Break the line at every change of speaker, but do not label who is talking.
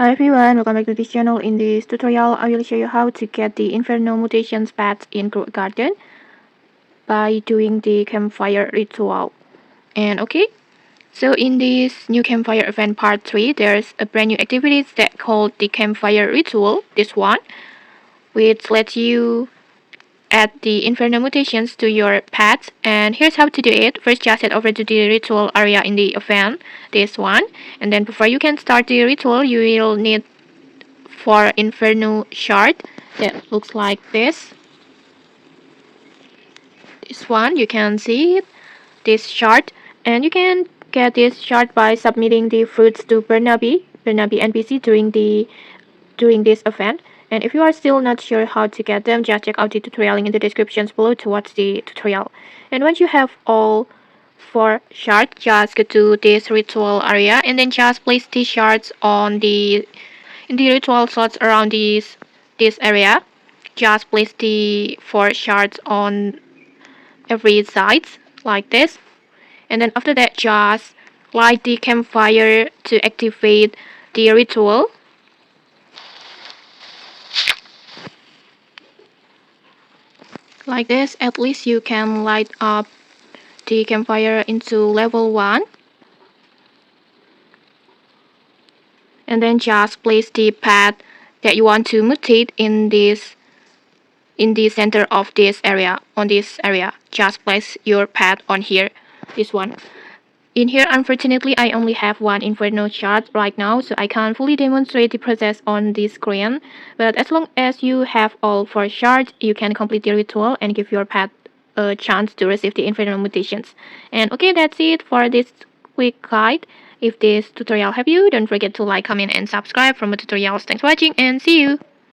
Hi everyone, welcome back to this channel. In this tutorial, I will show you how to get the Inferno Mutations pets in Groot Garden by doing the Campfire Ritual. And okay, so in this new Campfire Event Part 3, there's a brand new activity that called the Campfire Ritual, this one, which lets you add the Inferno Mutations to your pets. And here's how to do it. First, just head over to the ritual area in the event, this one. And then before you can start the ritual, you will need for Inferno Shard that looks like this. This one, you can see it, this shard, and you can get this shard by submitting the fruits to Bernabi NPC during this event. And if you are still not sure how to get them, just check out the tutorial link in the descriptions below to watch the tutorial. And once you have all 4 shards, just go to this ritual area and then just place the shards on the ritual slots around this area. Just place the 4 shards on every side like this, and then after that just light the campfire to activate the ritual. Like this, at least you can light up the campfire into level 1. And then just place the pet that you want to mutate in the center of this area, on this area. Just place your pet on here, this one. In here, unfortunately, I only have 1 Inferno Shard right now, so I can't fully demonstrate the process on this screen. But as long as you have all 4 shards, you can complete the ritual and give your pet a chance to receive the Inferno Mutations. And okay, that's it for this quick guide. If this tutorial helped you, don't forget to like, comment, and subscribe for more tutorials. Thanks for watching, and see you!